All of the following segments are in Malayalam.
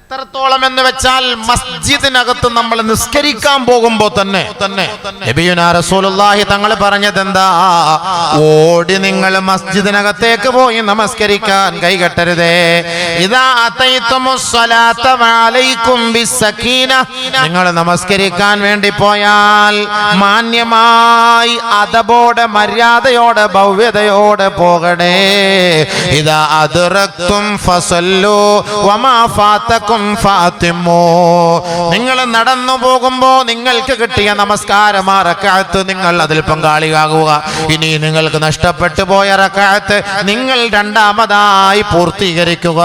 എത്രത്തോളം എന്ന് വെച്ചാൽ മസ്ജിദിനകത്ത് നമ്മൾ നിസ്കരിക്കാൻ പോകുമ്പോ തന്നെ നബിയുനാ റസൂലുള്ളാഹി തങ്ങൾ പറഞ്ഞതെന്താ? ഓടി നിങ്ങൾ മസ്ജിദിനകത്തേക്ക് പോയി നമസ്കരിക്കാൻ കൈകെട്ടരുതേ. ഇദാ അതൈതുമുസ് സ്വലാത വഅലൈക്കും ബിസ്സകീന, നിങ്ങൾ നമസ്കരിക്കാൻ വേണ്ടി പോയാൽ മാന്യമായി അദബോടെ മര്യാദയോടെ ഭവ്യതയോടെ പോകണേ. ഇദാ അദ്റക്തും ഫസല്ലു വമാ ഫാതകും ഫാത്തിമു, നിങ്ങൾ നടന്നു പോകുമ്പോ നിങ്ങൾക്ക് കിട്ടിയ നമസ്കാരം ആ റക്അത്ത് നിങ്ങൾ അതിൽ പങ്കാളിയാകുക. ഇനി നിങ്ങൾക്ക് നഷ്ടപ്പെട്ടു പോയ റക്അത്ത് നിങ്ങൾ രണ്ടാമതായി പൂർത്തീകരിക്കുക.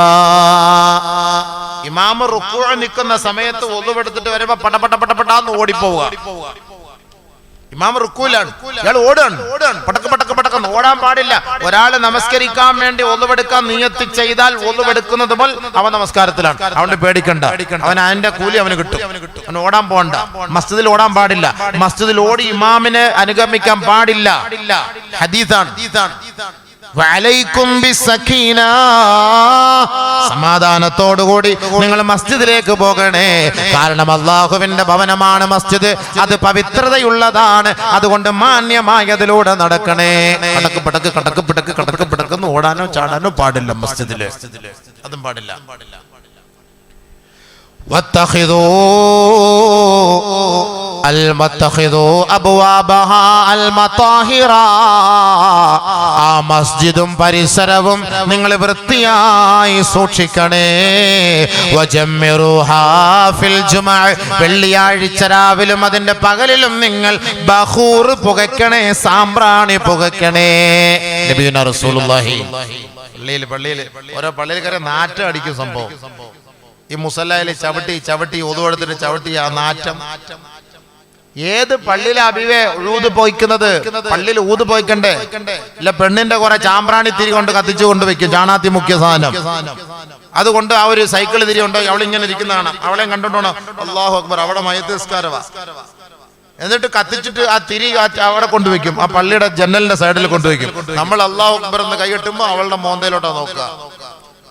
ഇമാമ് റുക്കൂഅ നിൽക്കുന്ന സമയത്ത് ഒളുവെടുത്തിട്ട് വരുമ്പോ പടപടപടപടാന്ന് ഓടിപ്പോവുക. ഇമാം റുക്കൂലാണ്, ഇയാൾ ഓടാണ്, പടക്ക് പടക്ക് പടക്കെന്ന് ഓടാൻ പാടില്ല. ഒരാൾ നമസ്കരിക്കാൻ വേണ്ടി ഒളുവെടുക്കാൻ നിയത്ത് ചെയ്താൽ ഒളുവെടുക്കുന്നത് മുതൽ അവൻ നമസ്കാരത്തിലാണ്. അവന് പേടിക്കണ്ട, അവൻ അതിന്റെ കൂലി അവന് കിട്ടും. അവൻ ഓടാൻ പോകണ്ട, മസ്ജിദിൽ ഓടാൻ പാടില്ല, മസ്ജിദിൽ ഓടി ഇമാമിനെ അനുഗമിക്കാൻ പാടില്ല. ഹദീസാണ്. സമാധാനത്തോടുകൂടി നിങ്ങൾ മസ്ജിദിലേക്ക് പോകണേ. കാരണം അള്ളാഹുവിന്റെ ഭവനമാണ് മസ്ജിദ്, അത് പവിത്രതയുള്ളതാണ്. അതുകൊണ്ട് മാന്യമായതിലൂടെ നടക്കണേ. കടക്ക് പിടക്ക് കടക്ക് പിടക്ക് കടക്ക് പിടക്കെന്ന് ഓടാനോ ചാടാനോ പാടില്ല മസ്ജിദില്, അതും പാടില്ല. ആ മസ്ജിദും പരിസരവും നിങ്ങൾ വൃത്തിയായി സൂക്ഷിക്കണേ. വെള്ളിയാഴ്ച രാവിലും അതിന്റെ പകലിലും നിങ്ങൾ ബഖൂർ പുകയ്ക്കണേ, സാമ്പ്രാണി പുകയ്ക്കണേ. നബിയുനാ റസൂലുള്ളാഹി പള്ളിയിൽ ഓരോ പള്ളിയിൽ കയറി നാറ്റം അടിക്കും സംഭവം. ഈ മുസല്ലയിൽ ചവിട്ടി ഒതുവെടുത്തിട്ട് ചവിട്ടി ആ നാറ്റം. ഏത് പള്ളിയിലെ അബിവേ ഊത് പോയിക്കുന്നത്? പള്ളിയിൽ ഊത് പോയിക്കണ്ടേ? ഇല്ല, പെണ്ണിന്റെ കുറെ ചാമ്പ്രാണി തിരി കൊണ്ട് കത്തിച്ചു കൊണ്ട് വെക്കും, ചാണാത്തി മുഖ്യ സാധനം. അതുകൊണ്ട് ആ ഒരു സൈക്കിൾ തിരി ഉണ്ടോ അവളിങ്ങനെ ഇരിക്കുന്നതാണ്, അവളെയും കണ്ടോണ്ടോ അല്ലാഹു അക്ബർ, അവിടെ മയ്യത്ത് നിസ്കാരവാ. എന്നിട്ട് കത്തിച്ചിട്ട് ആ തിരി അവിടെ കൊണ്ടുവയ്ക്കും, ആ പള്ളിയുടെ ജനലിന്റെ സൈഡിൽ കൊണ്ടുവയ്ക്കും. നമ്മൾ അല്ലാഹു അക്ബർ എന്ന് കൈകെട്ടുമ്പോ അവളുടെ മോന്തയിലോട്ടാ നോക്കുക.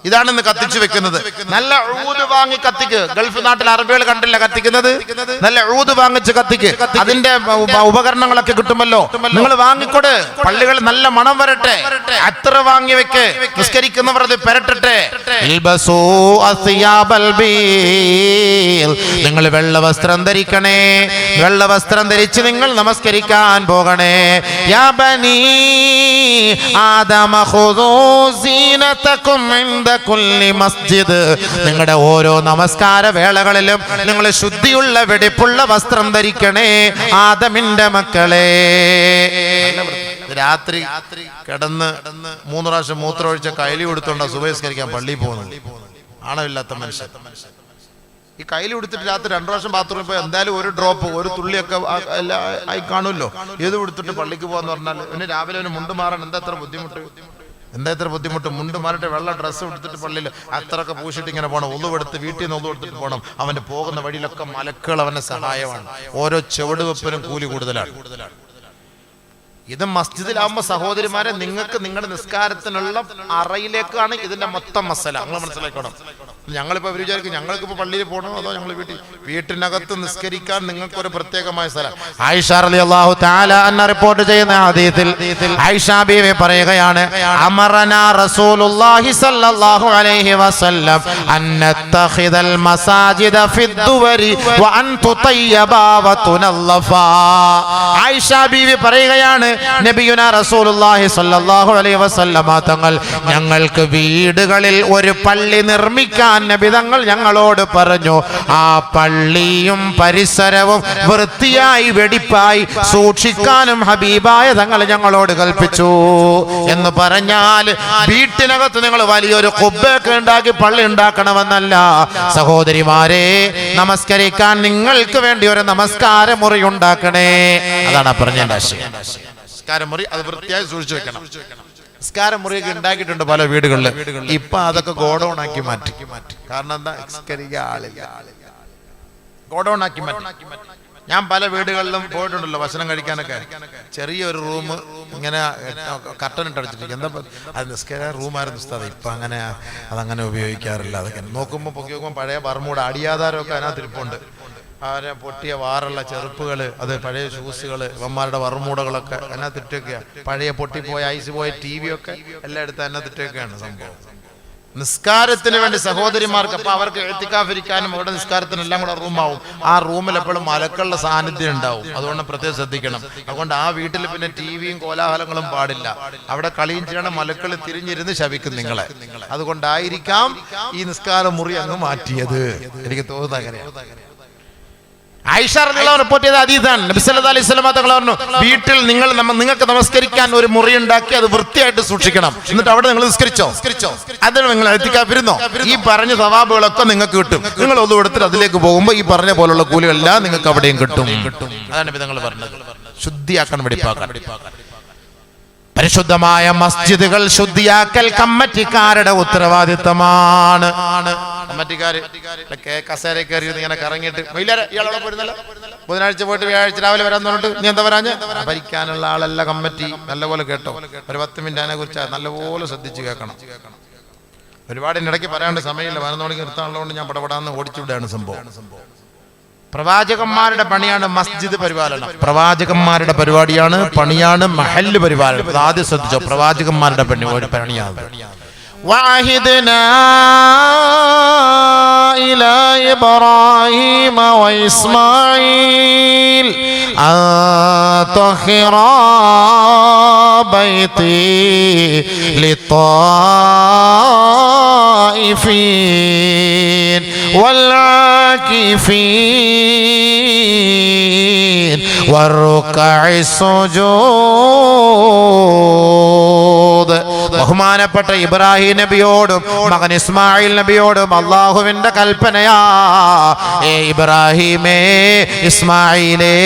ഇതാണ് ഇന്ന് കത്തിച്ചു വെക്കുന്നത്. നല്ല ഊത് വാങ്ങി കത്തിക്ക്. ഗൾഫ് നാട്ടിൽ അറബികൾ കണ്ടില്ല കത്തിക്കുന്നത്. നല്ല ഊത് വാങ്ങിച്ച് കത്തിക്ക്. അതിന്റെ ഉപകരണങ്ങളൊക്കെ കിട്ടുമല്ലോ, നിങ്ങൾ വാങ്ങിക്കൊട്. പള്ളികൾ നല്ല മണം വരട്ടെ, അത്ര വാങ്ങി വെക്ക്. നിസ്കരിക്കുന്നവർ അത് പെരട്ടെ. നിങ്ങൾ വെള്ള വസ്ത്രം ധരിക്കണേ. വെള്ള വസ്ത്രം ധരിച്ച് നിങ്ങൾ നമസ്കരിക്കാൻ പോകണേ. യാ ബനീ ആദമ ഖുദൂ സീനതകും ഇൻദ കുല്ലി മസ്ജിദ്, നിങ്ങളുടെ ഓരോ നമസ്കാര വേളകളിലും നിങ്ങൾ ശുദ്ധിയുള്ള വെടിപ്പുള്ള വസ്ത്രം ധരിക്കണേ ആദമിന്റെ മക്കളെ. രാത്രി കിടന്ന് 3 പ്രാവശ്യം മൂത്രമൊഴിച്ച കൈലി കൊടുത്തോണ്ടാ സുബഹിസ്കരിക്കാൻ പള്ളിയിൽ പോകുന്നത് ആണമില്ലാത്ത മനുഷ്യൻ. ഈ കയ്യിൽ കൊടുത്തിട്ട് രാത്രി 2 പ്രാവശ്യം ബാത്റൂമിൽ പോയി എന്തായാലും ഒരു ഡ്രോപ്പ് ഒരു തുള്ളിയൊക്കെ ആയി കാണുമല്ലോ. ഏത് കൊടുത്തിട്ട് പള്ളിക്ക് പോകാന്ന് പറഞ്ഞാൽ പിന്നെ രാവിലെ അവന് മുണ്ട് മാറാൻ എന്താ എത്ര ബുദ്ധിമുട്ട്? മുണ്ട് മാറിട്ട് വെള്ള ഡ്രസ്സ് എടുത്തിട്ട് പള്ളിയിൽ അത്രയൊക്കെ പൂശിട്ട് ഇങ്ങനെ പോകണം. ഒന്നുവെടുത്ത് വീട്ടിൽ നിന്ന് ഒന്നുകൊടുത്തിട്ട് പോകണം. അവന്റെ പോകുന്ന വഴിയിലൊക്കെ മലക്കുകൾ അവന്റെ സഹായമാണ്. ഓരോ ചുവടുവെപ്പിനും കൂലി കൂടുതലാണ്. ഇത് മസ്ജിദിലാവുമ്പോ സഹോദരിമാരെ, നിങ്ങൾക്ക് നിങ്ങളുടെ നിസ്കാരത്തിനുള്ള അറയിലേക്കാണ് ഇതിന്റെ മൊത്തം മസല. നിങ്ങൾ മനസ്സിലാക്കണം. ഞങ്ങളിപ്പോ വിചാരിക്കും ഞങ്ങൾക്കിപ്പോ പള്ളിയിൽ പോകണോ അതോ ഞങ്ങൾ വീട്ടിനകത്ത് നിസ്കരിക്കാൻ നിങ്ങൾക്കൊരു പ്രത്യേകമായ സ്ഥലം. ആയിഷ റളിയല്ലാഹു തആല അൻഹ റിപ്പോർട്ട് ചെയ്യുന്ന ഹദീസിൽ ആയിഷ ബീവി പറയുകയാണ്, അമറനാ റസൂലുള്ളാഹി സ്വല്ലല്ലാഹു അലൈഹി വസല്ലം അൻ നത്തഖിദൽ മസാജിദ ഫിദ്ദുവരി വ അൻ തുതയ്യബാ വ തുനല്ലഫാ. ആയിഷ ബീവി പറയുകയാണ്, നബിയുനാ റസൂലുള്ളാഹി സ്വല്ലല്ലാഹു അലൈഹി വസല്ലം തങ്ങൾ ഞങ്ങൾക്ക് വീടുകളിൽ ഒരു പള്ളി നിർമ്മിക്കാൻ നബി തങ്ങൾ ഞങ്ങളോട് പറഞ്ഞു. ആ പള്ളിയും പരിസരവും വൃത്തിയായി വെടിപ്പായി സൂക്ഷിക്കാനും ഹബീബായ തങ്ങൾ ഞങ്ങളോട് കൽപ്പിച്ചു. എന്ന് പറഞ്ഞാൽ വീട്ടിനകത്ത് നിങ്ങൾ വലിയൊരു ഖുബ്ബയൊക്കെ ഉണ്ടാക്കി പള്ളി ഉണ്ടാക്കണമെന്നല്ല സഹോദരിമാരെ. നമസ്കരിക്കാൻ നിങ്ങൾക്ക് വേണ്ടി ഒരു നമസ്കാര മുറി ഉണ്ടാക്കണേ. അതാണ് പറഞ്ഞതിന്റെ ആശയം. നമസ്കാര മുറി അത് വൃത്തിയായി സൂക്ഷിച്ചു വെക്കണം. നിസ്കാര മുറിയൊക്കെ ഉണ്ടാക്കിയിട്ടുണ്ട് പല വീടുകളിൽ. ഇപ്പൊ അതൊക്കെ ഗോഡൌൺ ആക്കി മാറ്റി. കാരണം എന്താ? നിസ്കരിക്കാൻ ആളില്ല. ഗോഡൌൺ ആക്കി മാറ്റി. ഞാൻ പല വീടുകളിലും പോയിട്ടുണ്ടല്ലോ ഭക്ഷണം കഴിക്കാനൊക്കെ. ചെറിയൊരു റൂം ഇങ്ങനെ കർട്ടൻ ഇട്ട് അടിച്ചിട്ട് എന്താ അത് നിസ്കാര റൂമായിരുന്നു ഉസ്താദ്. ഇപ്പൊ അങ്ങനെ അതങ്ങനെ ഉപയോഗിക്കാറില്ല. അതൊക്കെ നോക്കുമ്പോൾ പൊക്കി നോക്കുമ്പോൾ പഴയ ബർമൂട അടിയാധാരമൊക്കെ അതിനകത്ത് ഇരിപ്പുണ്ട്. അവരെ പൊട്ടിയ വാറുള്ള ചെറുപ്പുകൾ, അത് പഴയ ഷൂസുകൾ, ഇവന്മാരുടെ വറുമൂടകളൊക്കെ അതിനകത്ത് ഇട്ടൊക്കെയാണ്. പഴയ പൊട്ടിപ്പോയ ഐസ് പോയ TV ഒക്കെ എല്ലാം എടുത്ത് അതിനകത്ത് ഇട്ടൊക്കെയാണ് സംഭവം. നിസ്കാരത്തിന് വേണ്ടി സഹോദരിമാർക്ക് അപ്പൊ അവർക്ക് എഴുത്തിക്കാഫിരിക്കാനും അവരുടെ നിസ്കാരത്തിനെല്ലാം കൂടെ റൂമാവും. ആ റൂമിൽ എപ്പോഴും മലക്കളുടെ സാന്നിധ്യം ഉണ്ടാവും. അതുകൊണ്ട് പ്രത്യേകം ശ്രദ്ധിക്കണം. അതുകൊണ്ട് ആ വീട്ടിൽ പിന്നെ TVയും കോലാഹലങ്ങളും പാടില്ല. അവിടെ കളിയും ചെയ്യണം. മലക്കൾ തിരിഞ്ഞിരുന്ന് ശപിക്കും നിങ്ങളെ. അതുകൊണ്ടായിരിക്കാം ഈ നിസ്കാര മുറി അങ്ങ് മാറ്റിയത്. എനിക്ക് തോന്നുന്നത് അങ്ങനെയാണ്. ആയിഷ റളിയല്ലാഹു അൻഹ റിപ്പോർട്ട് ചെയ്ത ഹദീസാണ്. നബി സല്ലല്ലാഹു അലൈഹി വസല്ലം തങ്ങൾ പറഞ്ഞു, വീട്ടിൽ നിങ്ങൾക്ക് നമസ്കരിക്കാൻ ഒരു മുറി ഉണ്ടാക്കി അത് വൃത്തിയായിട്ട് സൂക്ഷിക്കണം. എന്നിട്ട് അവിടെ നിങ്ങൾ നിസ്കരിച്ചോ, അതിന് നിങ്ങൾ എത്തിക്കാതിരുന്നോ, ഈ പറഞ്ഞ സവാബുകളൊക്കെ നിങ്ങൾക്ക് കിട്ടും. നിങ്ങൾ ഒന്നും എടുത്തിട്ട് അതിലേക്ക് പോകുമ്പോൾ ഈ പറഞ്ഞ പോലുള്ള കൂലികളെല്ലാം നിങ്ങൾക്ക് അവിടെയും കിട്ടും. അതാണ് നബി തങ്ങൾ പറഞ്ഞത്. ശുദ്ധിയാക്കാൻ വെടിപ്പാക്കാൻ. പരിശുദ്ധമായ മസ്ജിദുകൾ ശുദ്ധിയാക്കൽ കമ്മിറ്റിക്കാരുടെ ഉത്തരവാദിത്തമാണ്. കമ്മിറ്റിക്കാര് കസേര കയറി ഇങ്ങനെ കറങ്ങിയിട്ട് ഇയാളോടെ പോയിരുന്നല്ലോ, ബുധനാഴ്ച പോയിട്ട് വ്യാഴാഴ്ച രാവിലെ വരാൻ പറഞ്ഞിട്ട് നീ എന്താ പറയാഞ്ഞ്? ഭരിക്കാനുള്ള ആളല്ല കമ്മിറ്റി. നല്ലപോലെ കേട്ടോ. ഒരു 10 മിനിറ്റ് അതിനെ കുറിച്ച് നല്ലപോലെ ശ്രദ്ധിച്ച് കേൾക്കണം. ഒരുപാട് ഇടയ്ക്ക് പറയാണ്ട് സമയമില്ല. 11 മണിക്ക് നിർത്താനുള്ളതുകൊണ്ട് ഞാൻ പടപടാന്ന് ഓടിച്ചുവിടാണ് സംഭവം. പ്രവാചകന്മാരുടെ പണിയാണ് മസ്ജിദ് പരിപാലനം. പ്രവാചകന്മാരുടെ പരിപാടിയാണ്, പണിയാണ് മഹല്ല് പരിപാലനം. അത് ആദ്യം ശ്രദ്ധിച്ചോ. പ്രവാചകന്മാരുടെ പണിയാണ്. وعهدنا إلى إبراهيم وإسماعيل أن طهرا بيتي للطائفين والعاكفين والركع السجود. ബഹുമാനപ്പെട്ട ഇബ്രാഹിം നബിയോടും മകൻ ഇസ്മായിൽ നബിയോടും അള്ളാഹുവിന്റെ കൽപ്പനയാ, ഏ ഇബ്രാഹിമേ, ഇസ്മായിലേ,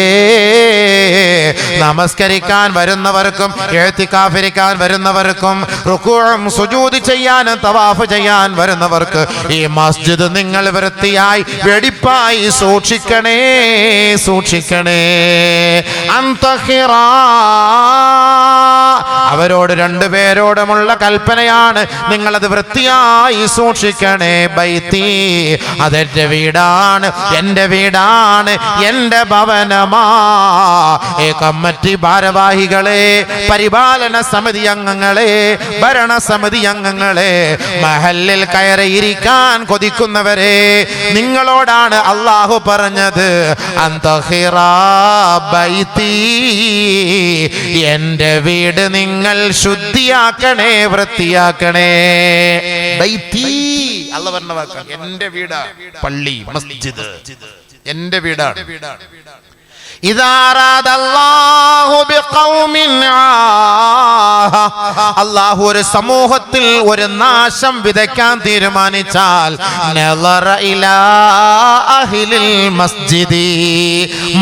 നമസ്കരിക്കാൻ വരുന്നവർക്കും ഇഅ്തികാഫിരിക്കാൻ വരുന്നവർക്കും റുകൂഉം സുജൂദ് ചെയ്യാനും തവാഫ് ചെയ്യാൻ വരുന്നവർക്ക് ഈ മസ്ജിദ് നിങ്ങൾ വൃത്തിയായി വെടിപ്പായി സൂക്ഷിക്കണേ, സൂക്ഷിക്കണേ. അന്തഹിറാ, അവരോട് രണ്ടുപേരോടുമുള്ള കൽപ്പനയാണ്, നിങ്ങളത് വൃത്തിയായി സൂക്ഷിക്കണേ. ബൈത്തി, അതെന്റെ വീടാണ്, എന്റെ വീടാണ്, എന്റെ ഭവനമാ. ഏ കമ്മിറ്റി ഭാരവാഹികളെ, പരിപാലന സമിതി അംഗങ്ങളെ, ഭരണസമിതി അംഗങ്ങളെ, മഹല്ലിൽ കയറിയിരിക്കാൻ കൊതിക്കുന്നവരെ, നിങ്ങളോടാണ് അള്ളാഹു പറഞ്ഞത്, അന്തഹിറാ ബൈത്തി, എന്റെ വീട് നിങ്ങൾ ശുദ്ധിയാക്കണേ, വൃത്തിയാക്കണേ. ബൈത്തി, അല്ലാഹു പറഞ്ഞ വാക്കാണ്. എന്റെ വീടാ പള്ളി, മസ്ജിദ് എന്റെ വീടാണ്. അല്ലാഹു ഒരു സമൂഹത്തിൽ ഒരു നാശം വിതയ്ക്കാൻ തീരുമാനിച്ചാൽ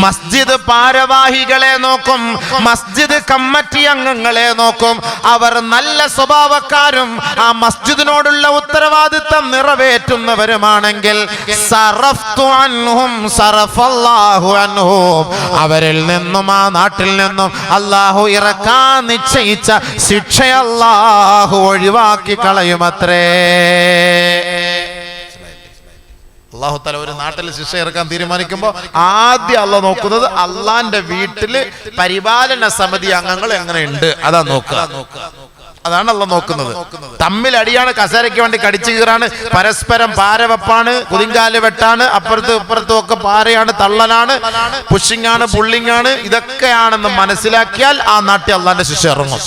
മസ്ജിദ് ഭാരവാഹികളെ നോക്കും, മസ്ജിദ് കമ്മിറ്റി അംഗങ്ങളെ നോക്കും. അവർ നല്ല സ്വഭാവക്കാരും ആ മസ്ജിദിനോടുള്ള ഉത്തരവാദിത്തം നിറവേറ്റുന്നവരുമാണെങ്കിൽ അവരിൽ നിന്നും ആ നാട്ടിൽ നിന്നും അല്ലാഹു ഇറക്കാൻ നിശ്ചയിച്ച ശിക്ഷ അല്ലാഹു ഒഴിവാക്കി കളയുമത്രേ. അല്ലാഹു തആല ഒരു നാട്ടിൽ ശിക്ഷ ഇറക്കാൻ തീരുമാനിക്കുമ്പോൾ ആദ്യം അല്ലാഹു നോക്കുന്നത് അള്ളാന്റെ വീട്ടില് പരിപാലന സമിതി അംഗങ്ങൾ എങ്ങനെയുണ്ട് അതാ നോക്കുക. അതാണ് അല്ലാഹു നോക്കുന്നത്. തമ്മിൽ അടിയാണ്, കസേരയ്ക്ക് വേണ്ടി കടിച്ചു കീറാണ്, പരസ്പരം പാരവെപ്പാണ്, കുതിങ്കാല് വെട്ടാണ്, അപ്പുറത്തും ഇപ്പുറത്തും ഒക്കെ പാരയാണ്, തള്ളലാണ്, പുഷിംഗ് ആണ്, പുള്ളിംഗ് ആണ്. ഇതൊക്കെയാണെന്ന് മനസ്സിലാക്കിയാൽ ആ നാട്ടിൽ അള്ളാന്റെ ശിക്ഷ ഇറങ്ങും.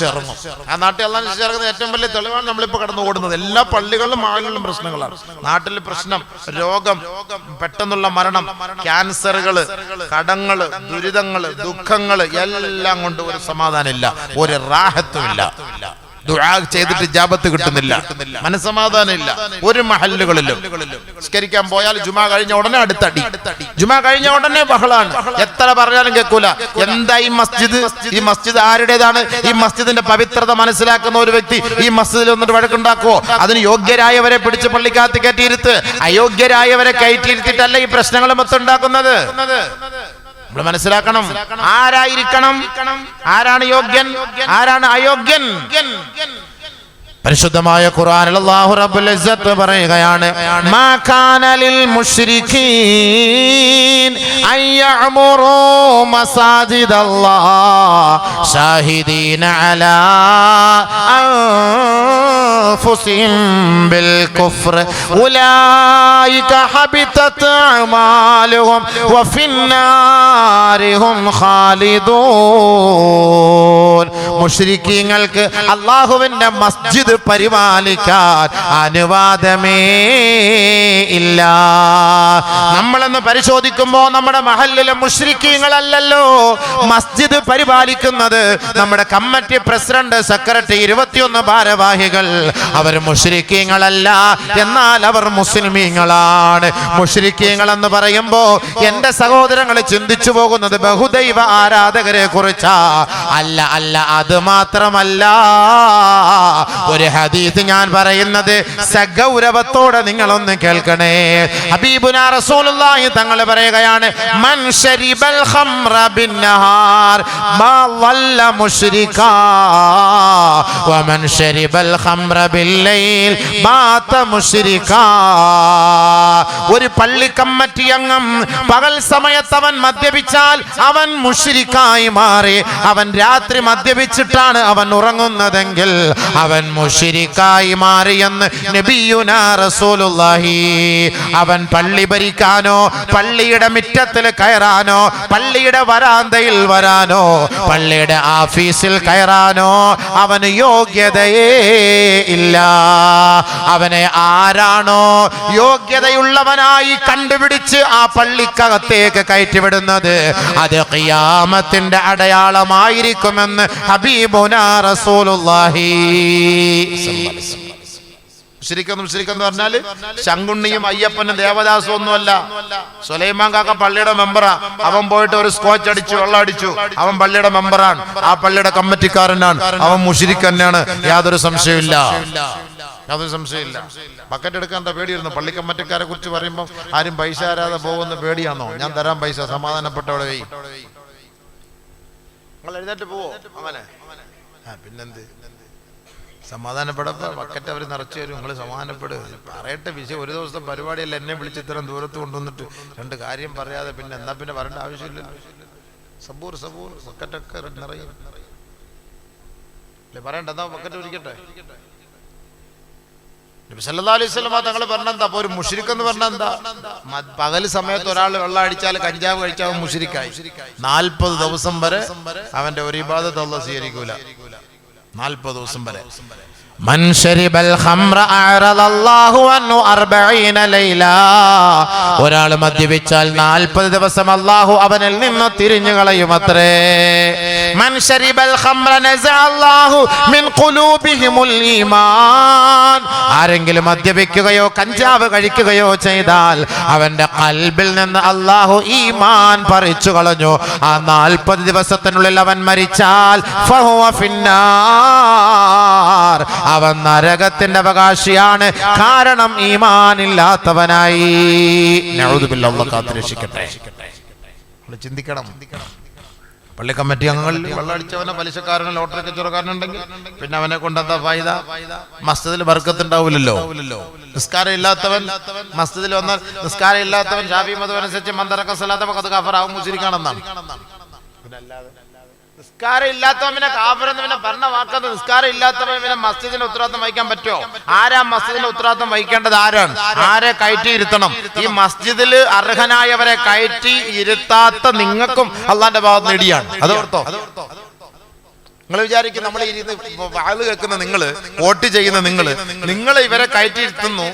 ആ നാട്ടിൽ അള്ളാന്റെ ശിക്ഷ ഇറങ്ങുന്നത് ഏറ്റവും വലിയ തെളിവാണ് നമ്മളിപ്പോ കടന്നു ഓടുന്നത്. എല്ലാ പള്ളികളിലും ആളുകളിലും പ്രശ്നങ്ങളാണ്. നാട്ടിൽ പ്രശ്നം, രോഗം, പെട്ടെന്നുള്ള മരണം, ക്യാൻസറുകള്, കടങ്ങള്, ദുരിതങ്ങള്, ദുഃഖങ്ങള് എല്ലാം കൊണ്ട് ഒരു സമാധാനമില്ല, ഒരു റാഹത്തുമില്ല. ദുആ ചെയ്തിട്ട് ഇജാബത്ത് കിട്ടുന്നില്ല, മനസ്സമാധാനമില്ല ഒരു മഹല്ലുകളിലും. നിസ്കരിക്കാൻ പോയാൽ ജുമാ കഴിഞ്ഞ ഉടനെ അടുത്തടി, ജുമാ കഴിഞ്ഞ ഉടനെ ബഹളാണ്, എത്ര പറഞ്ഞാലും കേൾക്കൂല. എന്താ ഈ മസ്ജിദ്? ഈ മസ്ജിദ് ആരുടേതാണ്? ഈ മസ്ജിദിന്റെ പവിത്രത മനസ്സിലാക്കുന്ന ഒരു വ്യക്തി ഈ മസ്ജിദിൽ വന്നിട്ട് വഴക്കുണ്ടാക്കുവോ? അതിന് യോഗ്യരായവരെ പിടിച്ച് പള്ളിക്കകത്ത് കയറ്റിയിരുത്ത്, അയോഗ്യരായവരെ കയറ്റിയിരുത്തിട്ടല്ല ഈ പ്രശ്നങ്ങൾ മൊത്തം ഉണ്ടാക്കുന്നത്. നമ്മൾ മനസ്സിലാക്കണം ആരായിരിക്കണം, ആരാണ് യോഗ്യൻ, ആരാണ് അയോഗ്യൻ. പരിശുദ്ധമായ ഖുർആനിൽ അല്ലാഹു റബ്ബുൽ ഇസ്സത്ത് പറയുകയാണ്, മാ കാന ലിൽ മുശ്രികീൻ അയഅ്മുറൂ മസാജിദല്ലാഹ് ഷാഹിദീന അലാ അൻഫുസിഹിം ബിൽ കുഫ്ർ ഉലൈക ഹബിതത് അഅമാലുഹും വഫിന്നാരി ഹും ഖാലിദൂൻ. മുശ്രിക്കീങ്ങൾക്ക് അല്ലാഹുവിന്റെ മസ്ജിദ് പരിപാലിക്കാൻ അനുവാദമേ ഇല്ല. നമ്മളെന്ന് പരിശോധിക്കുമ്പോൾ നമ്മുടെ മഹല്ലിലെ മുശ്രിക്കീങ്ങളല്ലല്ലോ മസ്ജിദ് പരിപാലിക്കുന്നത്. നമ്മുടെ കമ്മിറ്റി പ്രസിഡന്റ്, സെക്രട്ടറി, 21 ഭാരവാഹികൾ അവർ മുശ്രിക്കീങ്ങളല്ല, എന്നാൽ അവർ മുസ്ലിമീങ്ങളാണ്. മുശ്രിക്കീങ്ങൾ എന്ന് പറയുമ്പോൾ എന്റെ സഹോദരങ്ങൾ ചിന്തിച്ചു പോകുന്നത് ബഹുദൈവ ആരാധകരെ കുറിച്ചാ. അല്ല അല്ല, അത് മാത്രമല്ല. ഒരു ഹദീസ് ഞാൻ പറയുന്നത് സഗൗരവത്തോടെ നിങ്ങളൊന്ന് കേൾക്കണേ. ഹബീബുനാ റസൂലുള്ളാഹി തങ്ങൾ പറയുകയാണ്, മൻ ശരിബൽ ഖംറ ബിന്നഹാർ മാ വല്ല മുശ്രികാ വമൻ ശരിബൽ ഖംറ ബില്ലൈൽ ബാത മുശ്രികാ. ഒരു പള്ളി കമ്മിറ്റി അംഗം പകൽ സമയത്ത് അവൻ മദ്യപിച്ചാൽ അവൻ മുശ്രിക്കായി മാറി. അവൻ രാത്രി മദ്യപിച്ചിട്ടാണ് അവൻ ഉറങ്ങുന്നതെങ്കിൽ അവൻ മുശ്രിക്കായി മാറിയെന്ന് നബിയുനാ റസൂലുള്ളാഹി. അവൻ പള്ളി ഭരിക്കാനോ പള്ളിയുടെ മുറ്റത്തിൽ കയറാനോ പള്ളിയുടെ വരാന്തയിൽ വരാനോ പള്ളിയുടെ ഓഫീസിൽ കയറാനോ അവന് യോഗ്യതയേ ഇല്ല. അവനെ ആരാണോ യോഗ്യതയുള്ളവനായി കണ്ടുപിടിച്ച് ആ പള്ളിക്കകത്തേക്ക് കയറ്റിവിടുന്നത് അത് ഖിയാമത്തിന്റെ അടയാളമായിരിക്കുമെന്ന് ഹബീബുനാ റസൂലുള്ളാഹി. മുശ്രിക്കെന്ന് പറഞ്ഞാല് ശങ്കുണ്ണിയും അയ്യപ്പനും ദേവദാസും ഒന്നുമല്ല. സുലൈമാൻ കാക്ക പള്ളിയുടെ മെമ്പറാ. അവൻ പോയിട്ട് ഒരു സ്കോച്ച് അടിച്ചു, വെള്ളം അടിച്ചു. അവൻ പള്ളിയുടെ മെമ്പറാണ്, ആ പള്ളിയുടെ കമ്മിറ്റിക്കാരനാണ്. അവൻ മുശ്രിക്ക് തന്നെയാണ്, യാതൊരു സംശയമില്ല, യാതൊരു സംശയമില്ല. ബക്കറ്റ് എടുക്കാൻ എന്താ പേടിയിരുന്നു? പള്ളി കമ്മിറ്റിക്കാരെ കുറിച്ച് പറയുമ്പോൾ ആരും പൈസ തരാതെ പോകുന്ന പേടിയാണോ? ഞാൻ തരാം പൈസ, സമാധാനപ്പെട്ടവിടെ പോയി. നിങ്ങൾ എഴുന്നേറ്റ് പോവോ? അങ്ങനെ പിന്നെന്ത് സമാധാനപ്പെടപ്പോ ബക്കറ്റ് അവർ നിറച്ചു തരും. നിങ്ങൾ സമാധാനപ്പെടുക. പറയട്ടെ വിഷയം. ഒരു ദിവസത്തെ പരിപാടിയല്ല, എന്നെ വിളിച്ച് ഇത്രയും ദൂരത്ത് കൊണ്ടുവന്നിട്ട് 2 കാര്യം പറയാതെ പിന്നെ എന്നാ പിന്നെ പറയേണ്ട ആവശ്യമില്ല. സബൂർ ബക്കറ്റൊക്കെ നിറയും അല്ലേ? പറയണ്ട, എന്താ ബക്കറ്റ് ഒരിക്കട്ടെ. നബി സല്ലല്ലാഹു അലൈഹി വസല്ലം തങ്ങൾ പറഞ്ഞെന്താ? അപ്പൊ ഒരു മുശ്രിക്ക് എന്ന് പറഞ്ഞാൽ എന്താ? പകല് സമയത്ത് ഒരാൾ വെള്ളം അടിച്ചാൽ, കഞ്ചാവ് കഴിച്ചാൽ അവൻ മുശ്രിക്കായി. 40 ദിവസം വരെ അവന്റെ ഒരു ഇബാദത്ത് അല്ലാഹു സ്വീകരിക്കൂല. 40 ദിവസം വരെ. മൻ ശരിബൽ ഖംറ അഅറദല്ലാഹു അൻഹു 40 ലൈല. ഒരാൾ മദ്യപിച്ചാൽ 40 ദിവസം അല്ലാഹു അവനിൽ നിന്ന് തിരിഞ്ഞു കളയുമത്രേ. മൻ ശരിബൽ ഖംറ നസഅല്ലാഹു മിൻ ഖുലൂബിഹിമുൽ ഈമാൻ. ആരെങ്കിലും മദ്യപിക്കുകയോ കഞ്ചാവ് കഴിക്കുകയോ ചെയ്താൽ അവന്റെ ഖൽബിൽ നിന്ന് അല്ലാഹു ഈമാൻ പറിച്ചു കളഞ്ഞു. ആ 40 ദിവസത്തിനുള്ളിൽ അവൻ മരിച്ചാൽ ഫഹുവ ഫിന്നാർ. അവൻ നരകത്തിന്റെ അവകാശിയാണ്, കാരണം ഈമാൻ ഇല്ലാത്തവനായി. നഊദു ബില്ലാഹി, അല്ലാഹു കാത്തുരക്ഷിക്കട്ടെ. ചിന്തിക്കണം. പള്ളി കമ്മിറ്റി അംഗങ്ങളിൽ വെള്ളമടിച്ചവനെ, പലിശക്കാരനെ, ലോട്ടറി കച്ചവടക്കാരനുണ്ടെങ്കിൽ പിന്നെ അവനെ കൊണ്ടെന്താ ഫായിദ? മസ്ജിദിൽ ബർക്കത്ത് ഉണ്ടാവില്ലല്ലോ. നിസ്കാരം ഇല്ലാത്തവൻ മസ്ജിദിൽ വന്നാൽ, നിസ്കാരം ഇല്ലാത്തവൻ ശാഫി മദ്ഹബ് അനുസരിച്ച് മന്ദറക്ക സലാത്ത ഫഖദ് കഫറ, അവൻ മുശ്രിക്കാണെന്നാണ്. പിന്നെ അല്ലാതെ നിസ്കാരം ഇല്ലാത്തവൻ പിന്നെ കാഫിറെന്ന് പിന്നെ പറഞ്ഞ വാക്കത്. നിസ്കാരം ഇല്ലാത്തവൻ പിന്നെ മസ്ജിദിന്റെ ഉത്തരവാദിത്തം വഹിക്കാൻ പറ്റുമോ? ആരാ മസ്ജിദിന്റെ ഉത്തരവാദിത്തം വഹിക്കേണ്ടത്? ആരാണ്? ആരെ കയറ്റി ഇരുത്തണം? ഈ മസ്ജിദിൽ അർഹനായവരെ കയറ്റി ഇരുത്താത്ത നിങ്ങൾക്കും അള്ളാന്റെ ഭാഗത്ത് നേടിയാണ്. അതോർത്തോ? നിങ്ങൾ വിചാരിക്കും നമ്മൾ വാല് കേൾക്കുന്ന നിങ്ങള്, വോട്ട് ചെയ്യുന്ന നിങ്ങൾ ഇവരെ കയറ്റിയിരുത്തുന്നു,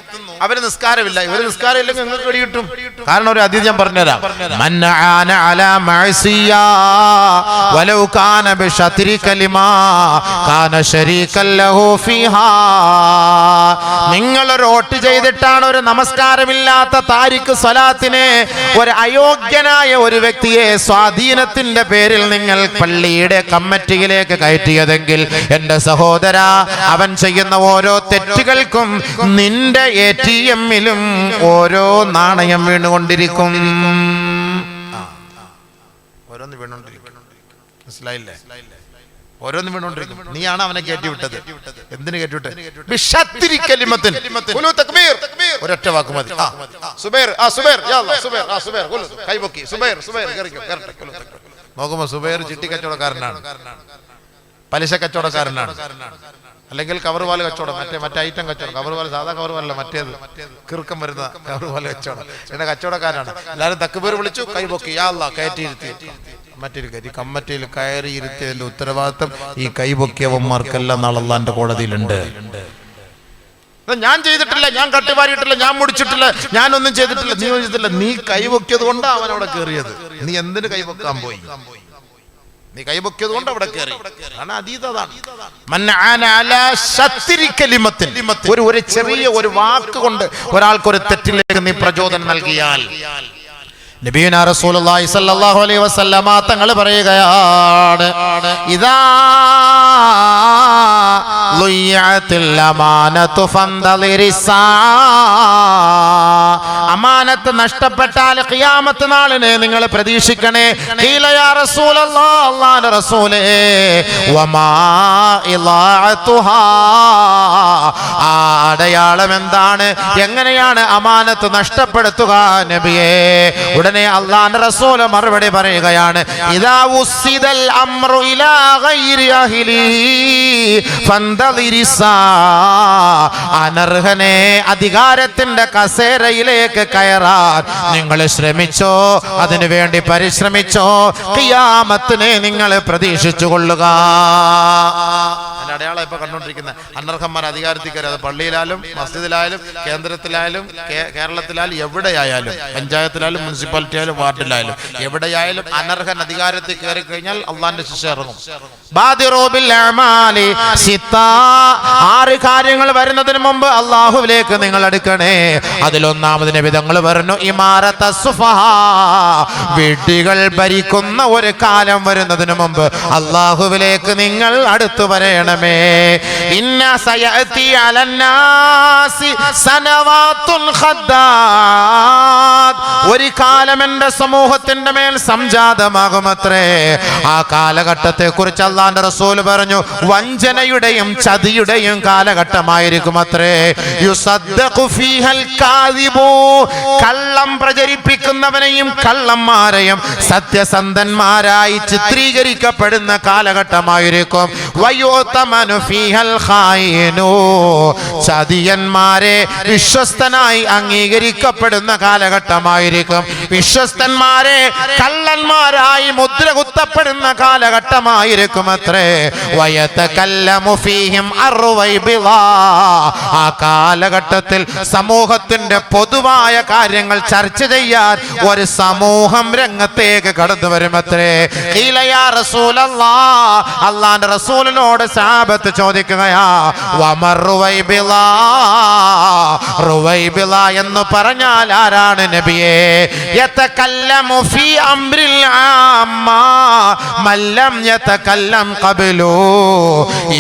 അവര് നിസ്കാരമില്ല. ഇവര് നിസ്കാരം ഇല്ലെങ്കിൽ നിങ്ങൾക്ക് വെടി കിട്ടും. കാരണം ഒരു അതിഥി ഞാൻ പറഞ്ഞുതരാം. നിങ്ങളൊരു വോട്ട് ചെയ്തിട്ടാണ് ഒരു നമസ്കാരമില്ലാത്ത താരിഖ് സ്വലാത്തിനെ, ഒരു അയോഗ്യനായ ഒരു വ്യക്തിയെ സ്വാധീനത്തിന്റെ പേരിൽ നിങ്ങൾ പള്ളിയുടെ കമ്മിറ്റിയിലേക്ക് കയറ്റിയതെങ്കിൽ എന്റെ സഹോദര, അവൻ ചെയ്യുന്ന ഓരോ തെറ്റുകൾക്കും നിന്റെ ATM-ലും ഓരോ നാണയം വീണുകൊണ്ടിരിക്കും. മനസ്സിലായില്ലേ? ഓരോന്നും വീണോണ്ടിരിക്കും. നീയാണ് അവനെ കയറ്റി വിട്ടത്. എന്തിനു കയറ്റി വിട്ടത്? ഒരൊറ്റ വാക്ക് മതി. നോക്കുമ്പോ സുബൈർ ചിട്ടി കച്ചവടക്കാരനാണ്, പലിശ കച്ചവടക്കാരനാണ്, അല്ലെങ്കിൽ കവറുപാൽ കച്ചവടം, മറ്റേ ഐറ്റം കച്ചവടം. കവറുപാൽ സാധാ കവറുപാലല്ല, മറ്റേത് കിറുക്കം വരുന്ന കവറുപാൽ കച്ചവടം. എന്റെ കച്ചവടക്കാരാണ്. എല്ലാവരും തക്ബീർ വിളിച്ചു, കൈപൊക്കി, യാ അല്ലാഹ് കയറ്റിയിരുത്തി. കമ്മിറ്റിയിൽ കയറി ഇരുത്തിയതിന്റെ ഉത്തരവാദിത്വം ഈ കൈപൊക്കിയവന്മാർക്കെല്ലാം നാളെ അല്ലാഹുവിന്റെ കോടതിയിലുണ്ട്. ഞാൻ ചെയ്തിട്ടില്ല, ഞാൻ കട്ടുവാരിയിട്ടില്ല, ഞാൻ മുടിച്ചിട്ടില്ല, ഞാനൊന്നും ചെയ്തിട്ടില്ല. നീ ചെയ്തിട്ടില്ല, നീ കൈപൊക്കിയത് കൊണ്ടാണ് അവൻ അവിടെ കയറിയത്. നീ എന്തിനു കൈപൊക്കാൻ പോയി? നീ കൈപൊക്കിയത് കൊണ്ട് അവിടെ കയറി. ഒരു ചെറിയ ഒരു വാക്ക് കൊണ്ട് ഒരാൾക്ക് ഒരു തെറ്റിലേക്ക് നീ പ്രചോദനം നൽകിയാൽ, നബിയുനാ റസൂലുള്ളാഹി സ്വല്ലല്ലാഹു അലൈഹി വസല്ലമ തങ്ങൾ പറയുകയാണ്, ഇദാ ളുയ്യത്തിൽ അമാനതു ഫന്തളിരിസാ, അമാനത്ത് നഷ്ടപ്പെട്ടാൽ ഖിയാമത്ത് നാളിനെ നിങ്ങൾ പ്രതീക്ഷിക്കണേ. ഖീല യാ റസൂലല്ലാഹ്, അല്ലാഹുവിന്റെ റസൂലേ, വമാ ഇളാഅതുഹാ, ആ അടയാളം എന്താണ്? എങ്ങനെയാണ് അമാനത്ത് നഷ്ടപ്പെടുത്തുക നബിയേ? ഉടനെ അല്ലാഹുവിന്റെ റസൂൽ മറുപടി പറയുകയാണ്, ഇദാ ഉസ്സിദൽ അംറു ഇലാ ഗൈരി അഹ്ലി ഫന്തളിരിസാ, അനർഹനെ അധികാരത്തിന്റെ കസേരയിലേക്ക് കയറാൻ നിങ്ങൾ ശ്രമിച്ചോ, അതിനു വേണ്ടി പരിശ്രമിച്ചോ, ഖിയാമത്തിനെ നിങ്ങൾ പ്രതീക്ഷിച്ചു കൊള്ളുക. അടയാളം ഇപ്പൊ കണ്ടുകൊണ്ടിരിക്കുന്ന അനർഹന്മാർ അധികാരത്തിൽ കയറി, അത് പള്ളിയിലായാലും മസ്ജിദിലായാലും കേന്ദ്രത്തിലായാലും കേരളത്തിലായാലും എവിടെയായാലും, പഞ്ചായത്തിലായാലും മുനിസിപ്പാലിറ്റി ആയാലും വാർഡിലായാലും എവിടെയായാലും അനർഹൻ അധികാരത്തിൽ കയറി കഴിഞ്ഞാൽ അള്ളാന്റെ ശിക്ഷ ഇറങ്ങും. 6 കാര്യങ്ങൾ വരുന്നതിന് മുമ്പ് അള്ളാഹുവിലേക്ക് നിങ്ങൾ അടുക്കണേ. അതിലൊന്നാമത് നബി തങ്ങൾ പറഞ്ഞു, ഇമാറത്ത സുഫഹാ, വിഡ്ഢികൾ ഭരിക്കുന്ന ഒരു കാലം വരുന്നതിന് മുമ്പ് അള്ളാഹുവിലേക്ക് നിങ്ങൾ അടുത്തു വരേണമേ. ഇന്ന സയഅതി അലന്നാസി സനവാതുൻ ഖദ്ദാദ്, ഒരു കാലം എന്റെ സമൂഹത്തിന്റെ മേൽ സംജാതമാകുമത്രേ. ആ കാലഘട്ടത്തെ കുറിച്ച് അല്ലാഹുവിന്റെ റസൂൽ പറഞ്ഞു, വഞ്ചനയുടെയും ചതിയുടെയും കാലഘട്ടമായിരിക്കും അത്രേ. യുസദ്ദഖു ഫീഹൽ കാദിബു, കള്ളം പ്രചരിപ്പിക്കുന്നവനെയും കള്ളന്മാരെയും സത്യസന്ധന്മാരായി ചിത്രീകരിക്കപ്പെടുന്ന കാലഘട്ടമായിരിക്കും. വയുതമനു ഫീഹൽ ഖായിനു, ചതിയന്മാരെ വിശ്വസ്തനായി അംഗീകരിക്കപ്പെടുന്ന കാലഘട്ടമായിരിക്കും. വിശ്വസ്തന്മാരെ കള്ളന്മാരായി മുദ്ര കുത്തപ്പെടുന്ന കാലഘട്ടമായിരിക്കും അത്രേ. വയതകല്ലമു ഫീഹിം അർവൈബിളാ, ആ കാലഘട്ടത്തിൽ സമൂഹത്തിന്റെ പൊതുവായ കാര്യങ്ങൾ ചർച്ച ചെയ്യാൻ ഒരു സമൂഹം രംഗത്തേക്ക് കടന്നു വരുമത്രേ. ഖീല യാ റസൂലല്ലാഹ്, അല്ലാഹുവിന്റെ റസൂലിനോട് സഹാബത്ത് ചോദിക്കുകയാ, വമർ റുവൈബിളാ, റുവൈബിള എന്ന് പറഞ്ഞാൽ ആരാണ് നബിയേ? യതകല്ലമു ഫീ അംറിൽ ആമ്മാ മല്ലം യതകല്ലം ഖബ്ലു,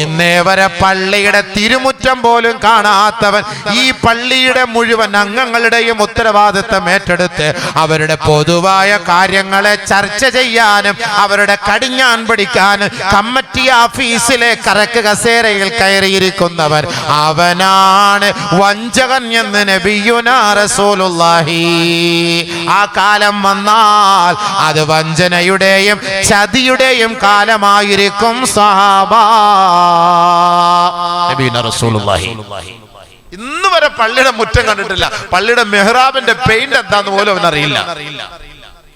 ഇന്നേ വരെ പള്ളിയുടെ തിരുമുറ്റം പോലും കാണാത്തവൻ ഈ പള്ളിയുടെ മുഴുവൻ അംഗങ്ങളുടെയും ഉത്തരവാദിത്തം ഏറ്റെടുത്ത് അവരുടെ പൊതുവായ കാര്യങ്ങളെ ചർച്ച ചെയ്യാനും അവരുടെ കടിഞ്ഞാൻ പിടിക്കാനും കമ്മിറ്റി ഓഫീസിലെ കറക്ക് കസേരയിൽ കയറിയിരിക്കുന്നവൻ, അവനാണ് വഞ്ചകൻ എന്ന് നബിയുനാ റസൂലുള്ളാഹി. ആ കാലം വന്നാൽ അത് വഞ്ചനയുടെയും ചതിയുടെയും കാലമായിരിക്കും സഹാബാ. നബിയുനാ റസൂലുള്ളാഹി ഇന്ന് വരെ പള്ളിയുടെ മുറ്റം കണ്ടിട്ടില്ല. പള്ളിയുടെ മെഹ്റാബിന്റെ പെയിന്റ് എന്താന്ന് പോലും അവനറിയില്ല,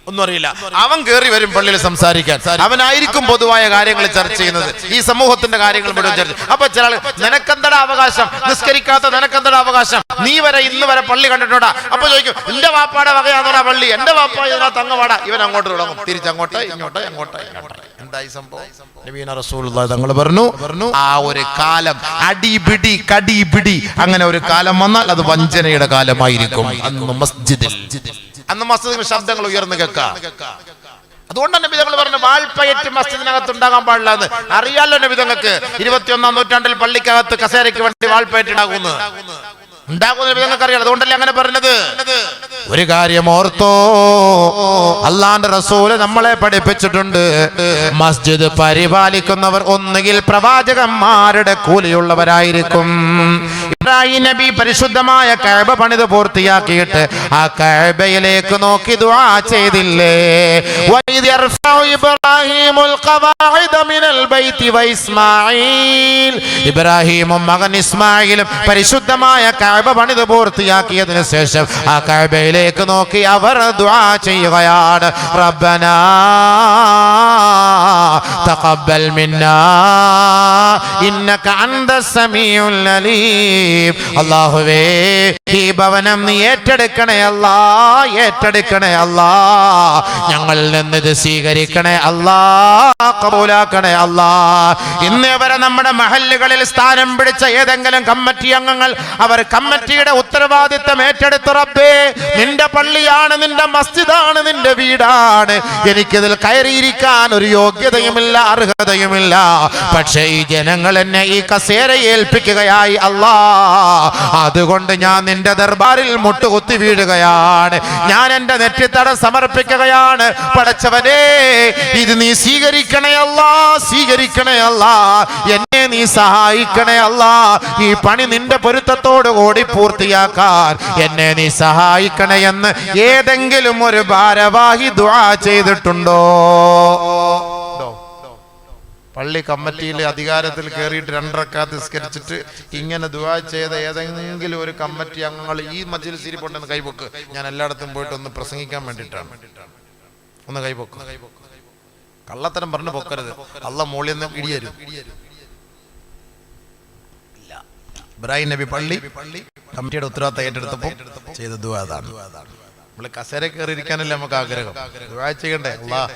ഒന്നും അറിയില്ല. അവൻ കയറി വരും പള്ളിയിൽ സംസാരിക്കാൻ. അവനായിരിക്കും പൊതുവായ കാര്യങ്ങൾ ചർച്ച ചെയ്യുന്നത്, ഈ സമൂഹത്തിന്റെ കാര്യങ്ങൾ മുഴുവൻ ചർച്ച. അപ്പൊ ചില നിനക്കെന്തടാ അവകാശം, നിസ്കരിക്കാത്ത നിനക്കെന്തടാ അവകാശം, നീ വരെ ഇന്ന് വരെ പള്ളി കണ്ടിട്ടുണ്ടാ? അപ്പൊ ചോദിക്കും, എന്റെ വാപ്പാടെ വകയാണോടാ പള്ളി, എന്റെ വാപ്പ തങ്ങവാടാ. ഇവൻ അങ്ങോട്ട് തുടങ്ങും, തിരിച്ചങ്ങോട്ട് ഇങ്ങോട്ട് അങ്ങോട്ട് ഇങ്ങോട്ട്. എന്തായി സംഭവം? നബിയുനാ റസൂലുള്ളാഹി തങ്ങൾ പറഞ്ഞു, ആ ഒരു കാലം അടിപിടി കടിപിടി അങ്ങനെ ഒരു കാലം വന്നാൽ അത് വഞ്ചനയുടെ കാലമായിരിക്കും. അന്ന് മസ്ജിദിൽ ശബ്ദങ്ങൾ ഉയർന്നു കേൾക്കാം. അതുകൊണ്ടാണ് നബി തങ്ങൾ പറഞ്ഞു, വാൾപ്പയറ്റ് മസ്ജിദിനകത്ത് ഉണ്ടാകാൻ പാടില്ല എന്ന്. അറിയാലോ നബി തങ്ങൾക്ക് 21-ാം നൂറ്റാണ്ടിൽ പള്ളിക്കകത്ത് കസേരയ്ക്ക് വേണ്ടി വാൾപ്പയറ്റ് ഉണ്ടാകുന്നത്. ഉണ്ടാകുന്ന നിങ്ങൾക്ക് അറിയാം, അതുകൊണ്ടല്ലേ അങ്ങനെ പറഞ്ഞത്. ഒരു കാര്യം ഓർത്തോ, അള്ളാന്റെ റസൂല് നമ്മളെ പഠിപ്പിച്ചിട്ടുണ്ട്, മസ്ജിദ് പരിപാലിക്കുന്നവർ ഒന്നുകിൽ പ്രവാചകന്മാരുടെ കൂലിയുള്ളവരായിരിക്കും. ഇബ്രാഹിം നബി പരിശുദ്ധമായ കഅബ പണിത് പൂർത്തിയാക്കിയിട്ട് ആ കഅബയിലേക്ക് നോക്കി ദുആ ചെയ്തില്ലേ? വഇദ് യർഫഉ ഇബ്രാഹിമുൽ ഖവാഇദ മിനൽ ബൈതി വഇസ്മാഈൽ. ഇബ്രാഹിമും മകൻ ഇസ്മാഈലും പരിശുദ്ധമായ കഅബ പണിത് പൂർത്തിയാക്കിയതിനു ശേഷം ആ കഅബയിലേക്ക് നോക്കി അവർ ദുആ ചെയ്യുകയാണ്, റബ്ബനാ തഖബ്ബൽ മിന്നാ ഇന്നക അൻതസ് സമീഉൽ അലീം. അല്ലാഹുവേ, ഈ ഭവനം നീ ഏറ്റെടുക്കണേ അല്ലാ, ഏറ്റെടുക്കണേ അല്ലാ, ഞങ്ങളിൽ നിന്ന് ഇത് സ്വീകരിക്കണേ അല്ലാ, കബൂലാക്കണേ അല്ലാ. ഇന്നേ വരെ നമ്മുടെ മഹല്ലുകളിൽ സ്ഥാനം പിടിച്ച ഏതെങ്കിലും കമ്മിറ്റി അംഗങ്ങൾ അവർ കമ്മിറ്റിയുടെ ഉത്തരവാദിത്തം ഏറ്റെടുത്തു, റബ്ബേ നിന്റെ പള്ളിയാണ്, നിന്റെ മസ്ജിദാണ്, നിന്റെ വീടാണ്, എനിക്കിതിൽ കയറിയിരിക്കാൻ ഒരു യോഗ്യതയുമില്ല, അർഹതയുമില്ല, പക്ഷേ ഈ ജനങ്ങൾ എന്നെ ഈ കസേര ഏൽപ്പിക്കുകയായി അല്ലാ, അതുകൊണ്ട് ഞാൻ നിന്റെ ദർബാറിൽ മുട്ടുകുത്തി വീഴുകയാണ്, ഞാൻ എന്റെ നെറ്റിത്തട സമർപ്പിക്കുകയാണ്. പടച്ചവനേ, ഇത് നീ സ്വീകരിക്കണേ അല്ലാ, സ്വീകരിക്കണേ അല്ലാ, എന്നെ നീ സഹായിക്കണേ അല്ലാ, ഈ പണി നിന്റെ പൊരുത്തത്തോടു കൂടി പൂർത്തിയാക്കാൻ എന്നെ നീ സഹായിക്കണേ എന്ന് ഏതെങ്കിലും ഒരു ഭാരവാഹി ദുആ ചെയ്തിട്ടുണ്ടോ? പള്ളി കമ്മിറ്റിയിലെ അധികാരത്തിൽ കയറിയിട്ട് 2 റക്അത്ത് നിസ്കരിച്ചിട്ട് ഇങ്ങനെ ദുആ ചെയ്ത ഏതെങ്കിലും ഒരു കമ്മിറ്റി അംഗങ്ങൾ ഈ മജ്ലിസിൽ ഇരിപ്പുണ്ടെന്ന് കൈപൊക്ക്. ഞാൻ എല്ലായിടത്തും പോയിട്ട് ഒന്ന് പ്രസംഗിക്കാൻ വേണ്ടിയിട്ടാണ്. ഒന്ന് കൈപൊക്ക്. കള്ളത്തരം പറഞ്ഞു പൊക്കരുത്, അള്ളാഹ് മോളിൽ നിന്ന് ഇടിയരും. ഇബ്രാഹിം നബി പള്ളി കമ്മിറ്റിയുടെ ഉത്തരവാദിത്തം ഏറ്റെടുത്തപ്പോൾ ചെയ്ത ദുആ അതാണ്. നമ്മൾ കസേര കയറിയിരിക്കാനല്ലേ നമുക്ക് ആഗ്രഹം, ദുആ ചെയ്യണ്ടേ? അല്ലാഹ്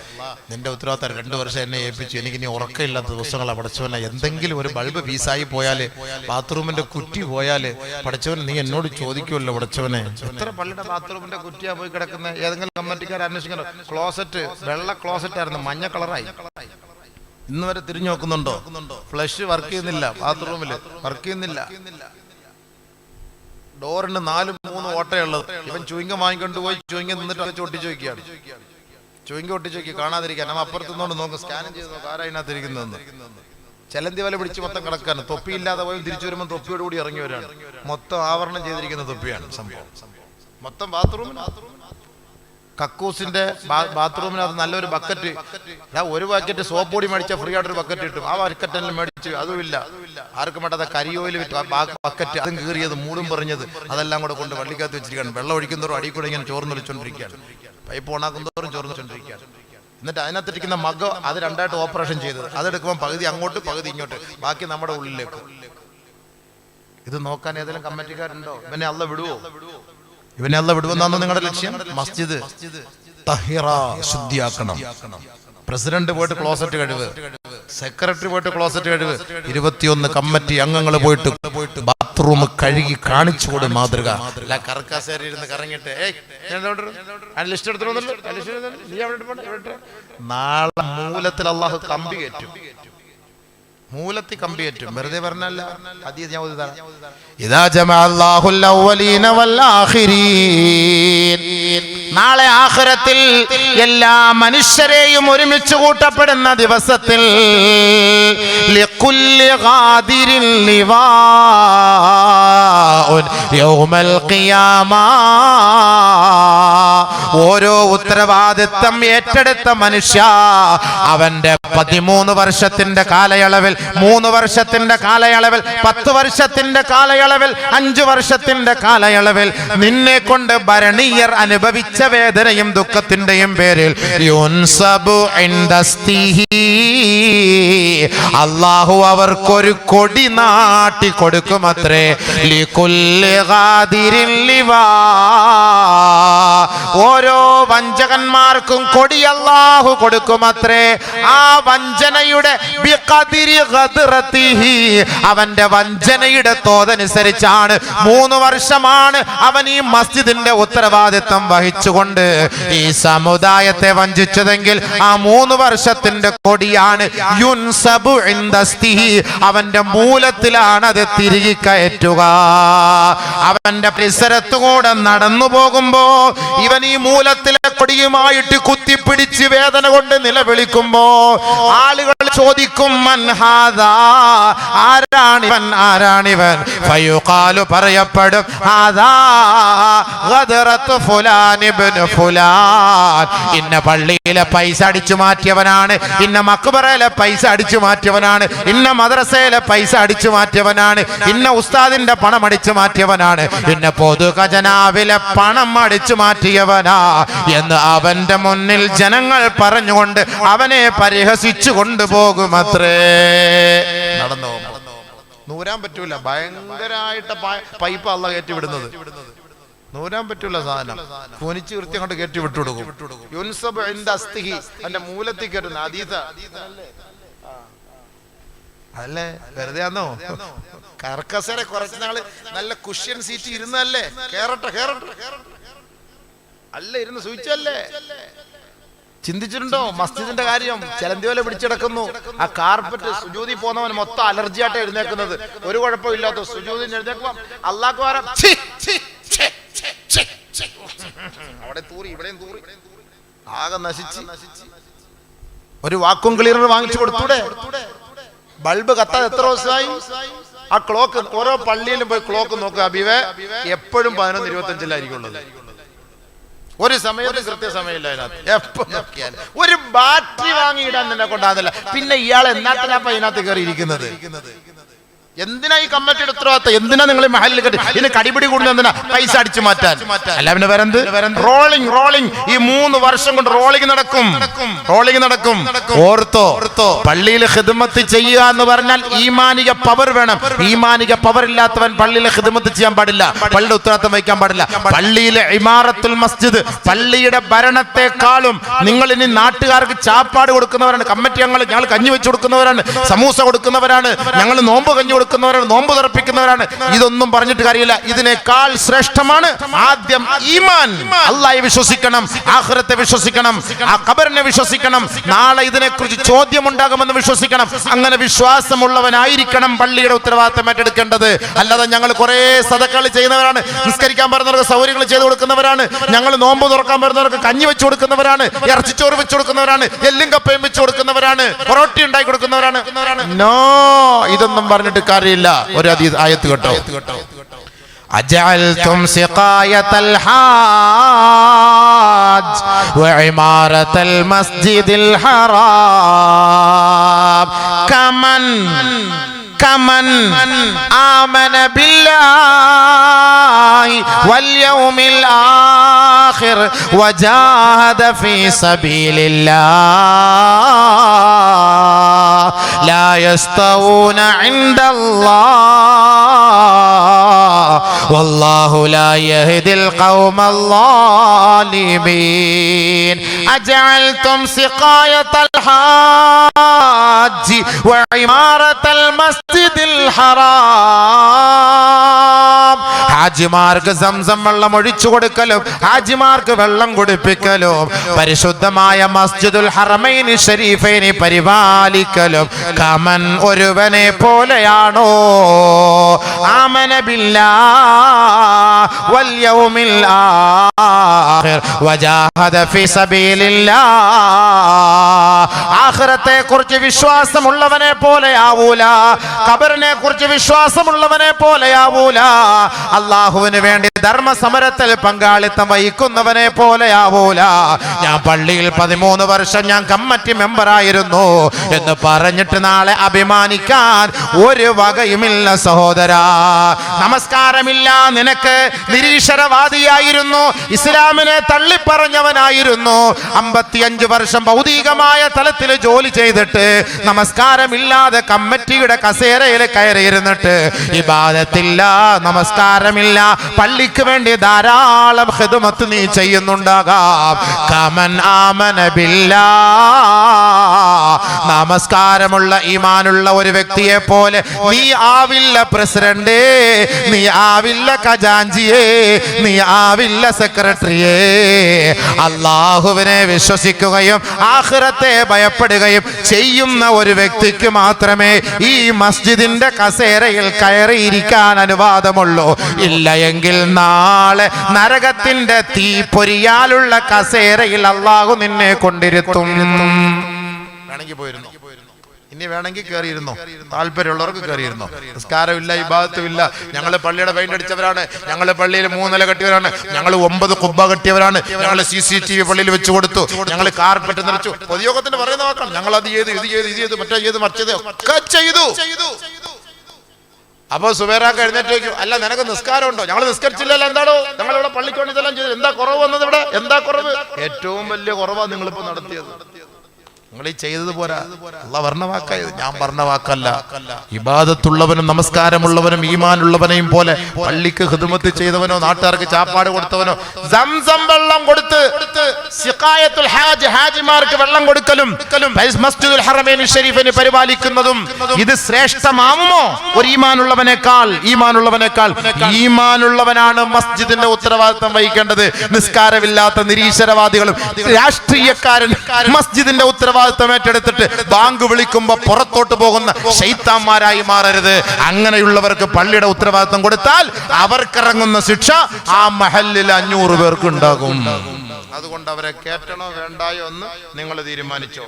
നിന്റെ ഉത്തരവാദിത്തം 2 വർഷം എന്നെ ഏൽപ്പിച്ചു, എനിക്ക് ഇനി ഉറക്കമില്ലാത്ത ദിവസങ്ങളാണ് പടച്ചവനെ. എന്തെങ്കിലും ഒരു ബൾബ് പീസായി പോയാല്, ബാത്റൂമിന്റെ കുറ്റി പോയാല്, പടച്ചവൻ നീ എന്നോട് ചോദിക്കുമല്ലോ പടച്ചവനെ. എത്ര പള്ളിയുടെ ബാത്റൂമിന്റെ കുറ്റിയാ പോയി കിടക്കുന്നത്? ഏതെങ്കിലും കമ്മിറ്റിക്കാർ അന്വേഷിക്കണം. ക്ലോസറ്റ് വെള്ള ക്ലോസറ്റ് ആയിരുന്നു, മഞ്ഞ കളറായി. ഇന്ന് വരെ തിരിഞ്ഞു നോക്കുന്നുണ്ടോ? ഫ്ലഷ് വർക്ക് ചെയ്യുന്നില്ല, ബാത്റൂമില് വർക്ക് ചെയ്യുന്നില്ല, ഡോറിന് 4-3 ഓട്ടയുള്ളത്. ഇവൻ ചുയിങ്കം വാങ്ങിക്കൊണ്ട് പോയി ചുയിങ്കം നിന്നിട്ട് വെച്ച് ഒട്ടിച്ചു വയ്ക്കുകയാണ്. ചുയിങ്കം ഒട്ടിച്ചു വയ്ക്കുക കാണാതിരിക്കാൻ. നമ്മ അപ്പുറത്തുനിന്നോണ്ട് നോക്കും, സ്കാനും ചെയ്ത് നോക്കും ആരാ അതിനകത്തിരിക്കുന്നതെന്ന്. ചെലന്തി വല പിടിച്ച് മൊത്തം കിടക്കാണ്. തൊപ്പിയില്ലാതെ പോയി തിരിച്ചു വരുമ്പോൾ തൊപ്പിയോട് കൂടി ഇറങ്ങി വരാണ്. മൊത്തം ആവരണം ചെയ്തിരിക്കുന്ന തൊപ്പിയാണ് സംഭവം. മൊത്തം ബാത്റൂമിന് കക്കൂസിന്റെ ബാത്റൂമിനകത്ത് നല്ലൊരു ബക്കറ്റ്, ഒരു ബക്കറ്റ് സോപ്പ് പൊടി മേടിച്ച ഫ്രീ ആയിട്ടൊരു ബക്കറ്റ് കിട്ടും. ആ ബക്കറ്റെല്ലാം മേടിച്ച് അതുമില്ല, ആർക്കും വേണ്ടാത്ത കരിയോയിൽ ബക്കറ്റ്, അതും കീറിയത് മൂടും പറഞ്ഞത് അതെല്ലാം കൂടെ കൊണ്ട് വള്ളിക്കകത്ത് വെച്ചിരിക്കുകയാണ്. വെള്ളം ഒഴിക്കുന്നതോറും അടി കൂടെ ഇങ്ങനെ ചോർന്നൊളിച്ചോണ്ടിരിക്കുകയാണ്, പൈപ്പ് ഓണാക്കുന്നതോറും ചോർന്നൊളിച്ചോണ്ടിരിക്കുകയാണ്. എന്നിട്ട് അതിനകത്തിരിക്കുന്ന മഗ് അത് 2ആയിട്ട് ഓപ്പറേഷൻ ചെയ്തത്, അതെടുക്കുമ്പോൾ പകുതി അങ്ങോട്ട് പകുതി ഇങ്ങോട്ട്, ബാക്കി നമ്മുടെ ഉള്ളിലേക്ക്. ഇത് നോക്കാൻ ഏതെങ്കിലും കമ്മിറ്റിക്കാരുണ്ടോ? ഇവനെ അള്ള വിടുവോ? ഇവനെ അള്ള വിടുവെന്നാണോ നിങ്ങളുടെ ലക്ഷ്യം? മസ്ജിദ് തഹിറ, ശുദ്ധിയാക്കണം. പ്രസിഡന്റ് പോയിട്ട് ക്ലോസറ്റ് കഴിവ്, സെക്രട്ടറി പോയിട്ട് ക്ലോസറ്റ് കഴിവ്, 21 കമ്മിറ്റി അംഗങ്ങൾ പോയിട്ട് ബാത്റൂം കഴുകി കാണിച്ചുകൂടെ മാതൃക. അല്ല കറക്കാസേരി ഇരുന്ന് കറങ്ങിട്ട് ലിസ്റ്റ് എടുത്തിട്ടുണ്ടല്ലോ, നാളെ മൂലത്തിൽ അള്ളാഹു കമ്പി കയറ്റും, മൂലത്തിൽ കമ്പി കയറ്റും. വെറുതെ പറഞ്ഞല്ല, ഹദീസ് ഞാൻ ഓതിയതാണ്. ഇദാ ജമഅല്ലാഹുൽ അവ്വലീന വൽ ആഖിരീൻ. നാളെ ആഖിറത്തിൽ എല്ലാ മനുഷ്യരെയും ഒരുമിച്ച് കൂട്ടപ്പെടുന്ന ദിവസത്തിൽ ലികുല്ലി ഖാദിരിൻ ലിവാഉൻ യൗമൽ ഖിയാമ. ഓരോ ഉത്തരവാദിത്തം ഏറ്റെടുത്ത മനുഷ്യ അവന്റെ 13 വർഷത്തിന്റെ കാലയളവിൽ, 3 വർഷത്തിന്റെ കാലയളവിൽ, 10 വർഷത്തിന്റെ കാലയളവിൽ, 5 വർഷത്തിന്റെ കാലയളവിൽ നിന്നെ കൊണ്ട് ഭരണീയർ അനുഭവിച്ച വേദനയും ദുഃഖത്തിന്റെയും പേരിൽ യുൻസബു ഇൻദസ്തിഹി, അല്ലാഹു അവർക്കൊരു കൊടി നാട്ടി കൊടുക്കുമത്രേ. ലികുല്ലി ഖാദിരിൻ ലിവാ, ഓരോ വഞ്ചകന്മാർക്കും കൊടി അല്ലാഹു കൊടുക്കുമത്രേ. ആ വഞ്ചനയുടെ ബിഖദിരി ഗദ്റതിഹി, അവന്റെ വഞ്ചനയുടെ തോതനുസരിച്ചാണ് 3 വർഷമാണ് അവൻ ഈ മസ്ജിദിന്റെ ഉത്തരവാദിത്വം വഹിച്ചുകൊണ്ട് ഈ സമുദായത്തെ വഞ്ചിച്ചതെങ്കിൽ ആ 3 വർഷത്തിന്റെ കൊടിയാണ് യുൻസബു ഇൻദസ്തിഹി, അവന്റെ മൂലത്തിലാണ് അത് തിരികെ കയറ്റുക. അവന്റെ പരിസരത്തുകൂടെ നടന്നു പോകുമ്പോ ഇവൻ ഈ മൂലത്തിലെ കൊടിയുമായിട്ട് കുത്തിപ്പിടിച്ച് വേദന കൊണ്ട് നിലവിളിക്കുമ്പോ ആളുകൾ ചോദിക്കും മൻ ഹാദാ, ആരാണിവൻ, ആരാണിവൻ? ഫയുഖാലു, പറയപ്പെടും ഹാദാ ഗദ്റത്തു ഫുലാൻ ഇബ്നു ഫുലാൻ, ഇന്ന പള്ളിയിലെ പൈസ അടിച്ചു മാറ്റിയവനാണ്, ഇന്ന മക്ബറയിലെ പൈസ അടിച്ചു മാറ്റിയവനാണ്, ഇന്ന മദ്രസയിലെ പൈസ അടിച്ചു മാറ്റിയവനാണ്, ഇന്ന ഉസ്താദിന്റെ പണം അടിച്ചു മാറ്റിയവനാണ്, ഇന്ന പൊതു ഖജനാവിലെ പണം അടിച്ചു മാറ്റിയവനാ എന്ന് അവന്റെ മുന്നിൽ ജനങ്ങൾ പറഞ്ഞുകൊണ്ട് അവനെ പരിഹസിച്ചു കൊണ്ടുപോകുമത്രേ. നടന്നോ? നൂരാൻ പറ്റൂല, ഭയങ്കരമായിട്ട് പൈപ്പ് അല്ല കയറ്റി വിടുന്നത്. നൂരാൻ പറ്റൂല സാധനം, കുനിച്ച് കൃത്യം അങ്ങോട്ട് കയറ്റി വിട്ടുകൊടുക്കും. യുൻസബു ഇൻദസ്തിഹി, അതിന്റെ മൂലത്തിൽ കയറ്റുന്ന അതീത അല്ലേ? വെറുതെ ആന്നോ? കർക്കസരെ കുറച്ച് നാള് നല്ല കുഷ്യൻ സീറ്റ് ഇരുന്നല്ലേ, കേറട്ടെ കേറട്ടെ അല്ല, ഇരുന്ന് സൂചിച്ചല്ലേ. ചിന്തിച്ചിട്ടുണ്ടോ മസ്ജിദിന്റെ കാര്യം? ചെലന്തിവല പിടിച്ചെടുക്കുന്നു. ആ കാർപ്പറ്റ് സുജൂദി പോകുന്നവൻ മൊത്തം അലർജിയായിട്ട് എഴുന്നേക്കുന്നത്. ഒരു കുഴപ്പമില്ലാത്ത സുജൂദിന് എഴുന്നേക്കുമ്പോ അള്ളാഹു അവിടെ തൂറി ഇവിടെയും തൂറി ആകെ നശിച്ച്. ഒരു വാക്വം ക്ലീനർ വാങ്ങിച്ചു കൊടുത്തൂടെ? ബൾബ് കത്താതെ എത്ര ദിവസമായി? ആ ക്ലോക്ക്, ഓരോ പള്ളിയിലും പോയി ക്ലോക്ക് നോക്കുക അബീവേ, എപ്പോഴും 11:25 ഉള്ളത്. ഒരു സമയത്ത് കൃത്യസമയമില്ല അതിനകത്ത്. എപ്പോ നോക്കിയാൽ ഒരു ബാറ്ററി വാങ്ങിയിടാൻ നിന്നെ കൊണ്ടാകുന്നില്ല. പിന്നെ ഇയാൾ എന്നാത്തിനാ അതിനകത്ത് കയറി ഇരിക്കുന്നത്? എന്തിനാ ഈ കമ്മിറ്റിയുടെ ഉത്തരവാദിത്തം? എന്തിനാ നിങ്ങൾ മഹലിൽ കെട്ടി ഇതിന് കടിപിടി കൂടുന്നത്? എന്തിനാ? പൈസ അടിച്ചു മാറ്റാൻ. അല്ല പിന്നെ വരന്ത് റോളിംഗ് ഈ 3 വർഷം കൊണ്ട് റോളിംഗ് നടക്കും. ഓർത്തോ, പള്ളിയിൽ ഖിദ്മത്ത് ചെയ്യുക എന്ന് പറഞ്ഞാൽ ഈമാനിക പവർ വേണം. ഈമാനിക പവർ ഇല്ലാത്തവൻ പള്ളിയിൽ ഖിദ്മത്ത് ചെയ്യാൻ പാടില്ല, പള്ളിയുടെ ഉത്തരവാദിത്തം വഹിക്കാൻ പാടില്ല. പള്ളിയിലെ ഇമാറത്തുൽ മസ്ജിദ്, പള്ളിയുടെ ഭരണത്തെക്കാളും നിങ്ങൾ ഇനി നാട്ടുകാർക്ക് ചാപ്പാട് കൊടുക്കുന്നവരാണ്. കമ്മിറ്റി ഞങ്ങൾ കഞ്ഞി വെച്ച് കൊടുക്കുന്നവരാണ്, സമൂസ കൊടുക്കുന്നവരാണ്, ഞങ്ങൾ നോമ്പ് കഞ്ഞി കൊടുക്കുന്നവരാണ്, നോമ്പ് തുറപ്പിക്കുന്നവരാണ്. ഇതൊന്നും പറഞ്ഞിട്ട് കാര്യമില്ല. ഇതിനേക്കാൾ ശ്രേഷ്ഠമാണ് ആദ്യം ഈമാൻ. അല്ലാഹയെ വിശ്വസിക്കണം, ആഖിറത്തെ വിശ്വസിക്കണം, ആ ഖബറിനെ വിശ്വസിക്കണം, നാളെ ഇതിനെക്കുറിച്ച് ചോദ്യം ഉണ്ടാകുമെന്ന് വിശ്വസിക്കണം. അങ്ങനെ വിശ്വാസമുള്ളവനായിരിക്കണം പള്ളിയുടെ ഉത്തരവാദിത്തം ഏറ്റെടുക്കേണ്ടത്. അല്ലാതെ ഞങ്ങൾ കുറെ സദഖകൾ ചെയ്യുന്നവരാണ്, നിസ്കരിക്കാൻ പറയുന്നവർക്ക് സൗകര്യങ്ങൾ ചെയ്തു കൊടുക്കുന്നവരാണ്, ഞങ്ങൾ നോമ്പ് തുറക്കാൻ പറയുന്നവർക്ക് കഞ്ഞി വെച്ച് കൊടുക്കുന്നവരാണ്, ഇറച്ചിച്ചോറ് വെച്ച് കൊടുക്കുന്നവരാണ്, എല്ലും കപ്പയും വെച്ച് കൊടുക്കുന്നവരാണ്, പൊറോട്ട ഉണ്ടാക്കി കൊടുക്കുന്നവരാണ്. നോ, ഇതൊന്നും പറഞ്ഞിട്ട് കാര്യമില്ല. ഒരു ആയത്ത് കേട്ടോ. أجعلتم سقاية الحاج وعمارة المسجد الحرام كمن آمن بالله واليوم الآخر وجاهد في سبيل الله لا يستوون عند الله والله لا يهدي القوم الظالمين أجعلتم سقاية الحاج وعمارة المسجد الحرام ഹാജിമാർക്ക് സംസം വെള്ളം ഒഴിച്ചു കൊടുക്കലും ഹാജിമാർക്ക് വെള്ളം കുടിപ്പിക്കലും പരിശുദ്ധമായ മസ്ജിദുൽ ഹറമൈനി ഷരീഫൈനി പരിപാലിക്കലും കമൻ ഒരുവനെ പോലെയാണോ ആമന ബില്ലാഹ് വൽ യൗമിൽ ആഖിർ വജാഹദ ഫീ സബീലില്ലാഹ് ആഖിറത്തെ കുറിച്ച് വിശ്വാസമുള്ളവനെ പോലെയാവൂല, ഖബറിനെ കുറിച്ച് വിശ്വാസമുള്ളവനെ പോലെയാവൂല, അല്ലാഹുവിന് വേണ്ടി ധർമ്മസമരത്തിൽ പങ്കാളിത്തം വഹിക്കുന്നവനെ പോലെയാവൂല. ഞാൻ പള്ളിയിൽ 13 വർഷം ഞാൻ കമ്മിറ്റി മെമ്പറായിരുന്നു എന്ന് പറഞ്ഞിട്ട് നാളെ അഭിമാനിക്കാൻ ഒരു വകയുമില്ല സഹോദരാ. നമസ്കാരമില്ല നിനക്ക്, നിരീശ്വരവാദിയായിരുന്നു, ഇസ്ലാമിനെ തള്ളിപ്പറഞ്ഞവനായിരുന്നു, 55 വർഷം ഭൗതികമായ തലത്തിൽ ജോലി ചെയ്തിട്ട് നമസ്കാരമില്ലാതെ കമ്മിറ്റിയുടെ കസേരയിൽ കയറിയിരുന്നിട്ട് ഇബാദത്തില്ല, നമസ്കാരമില്ല, പള്ളി പള്ളിക്ക് വേണ്ടി ധാരാളം ഖിദ്മത്ത് നീ ചെയ്യുന്നുണ്ടാകാം. കമൻ ആമന ബില്ലാഹ്, നമസ്കാരമുള്ള ഈമാനുള്ള ഒരു വ്യക്തിയെ പോലെ നീ ആവില്ല പ്രസിഡന്റ്, നീ ആവില്ല ഖജാൻജിയെ, നീ ആവില്ല സെക്രട്ടറിയെ. അല്ലാഹുവിനെ വിശ്വസിക്കുകയും ആഖിറത്തെ ഭയപ്പെടുകയും ചെയ്യുന്ന ഒരു വ്യക്തിക്ക് മാത്രമേ ഈ മസ്ജിദിന്റെ കസേരയിൽ കയറിയിരിക്കാൻ അനുവാദമുള്ളൂ. ഇല്ല എങ്കിൽ നാളെ നരകത്തിന്റെ തീ പൊരിയാലുള്ള കസേരയിൽ അല്ലാഹു നിന്നെ കൊണ്ടിരുത്തും. വേണമെങ്കിൽ പോയിരുന്നു, ഇനി വേണമെങ്കിൽ കയറിയിരുന്നു, താല്പര്യമുള്ളവർക്ക് കയറിയിരുന്നു. നിസ്കാരമില്ല, ഇബാദത്തുമില്ല, ഞങ്ങൾ പള്ളിയുടെ പെയിന്റ് അടിച്ചവരാണ്, ഞങ്ങൾ പള്ളിയിൽ 3 നില കെട്ടിയവരാണ്, ഞങ്ങൾ 9 കുബ്ബ കെട്ടിയവരാണ്, ഞങ്ങൾ CCTV പള്ളിയിൽ വെച്ച് കൊടുത്തു, ഞങ്ങൾ കാർപ്പറ്റ് നിറച്ചു. പൊതുയോഗത്തിന് പറയുന്ന വാക്കാണ്, ഞങ്ങൾ അത് ചെയ്ത് ഇത് ചെയ്ത് ഇത് ചെയ്ത് മറ്റേ ചെയ്ത് മറിച്ചത് ഒക്കെ ചെയ്തു. അപ്പൊ സുബൈറാക്ക് എഴുന്നേറ്റ് ചോദിക്കും, അല്ല നിനക്ക് നിസ്കാരം ഉണ്ടോ? ഞങ്ങൾ നിസ്കരിച്ചില്ലല്ലോ, എന്താണോ ഞങ്ങളിവിടെ പള്ളിക്ക് വേണ്ടി ഇതെല്ലാം ചെയ്തു, എന്താ കുറവ് വന്നത് ഇവിടെ? എന്താ കുറവ്? ഏറ്റവും വലിയ കുറവാണ് നിങ്ങളിപ്പോ നടത്തിയത്. നിങ്ങൾ ഈ ചെയ്തത് പോരാ. അല്ലാഹ് പറഞ്ഞ വാക്കായത്, ഞാൻ പറഞ്ഞ വാക്കല്ല. ഇബാദത്തുള്ളവനും നമസ്കാരമുള്ളവനും ഈമാനുള്ളവനെയും പോലെ പള്ളിക്ക് ഖിദ്മത്ത് ചെയ്തവനോ നാട്ടുകാർക്ക് ചാപ്പാട് കൊടുത്തവനോ സംസം വെള്ളം കൊടുത്ത് സിഖായത്തുൽ ഹാജ്, ഹാജിമാർക്ക് വെള്ളം കൊടുക്കലും മസ്ജിദുൽ ഹറമൈൻ ഷരീഫിനെ പരിപാലിക്കുന്നതും ഇത് ശ്രേഷ്ഠമാവുമോ ഒരു ഈമാനുള്ളവനേക്കാൾ? ഈമാനുള്ളവനാണ് മസ്ജിദിന്റെ ഉത്തരവാദിത്തം വഹിക്കേണ്ടത്. നിസ്കാരമില്ലാത്ത നിരീശ്വരവാദികളും രാഷ്ട്രീയക്കാരൻ മസ്ജിദിന്റെ ഉത്തരവാദിത്തം ഏറ്റെടുത്തിട്ട് ബാങ്ക് വിളിക്കുമ്പോ പുറത്തോട്ട് പോകുന്ന ശൈത്താന്മാരായി മാറരുത്. അങ്ങനെയുള്ളവർക്ക് പള്ളിയുടെ ഉത്തരവാദിത്തം കൊടുത്താൽ അവർക്കിറങ്ങുന്ന ശിക്ഷ ആ മഹല്ലിൽ 500 പേർക്ക് ഉണ്ടാകും. അതുകൊണ്ട് അവരെ കേറ്റണോ വേണ്ടായോ എന്ന് നിങ്ങൾ തീരുമാനിച്ചോ.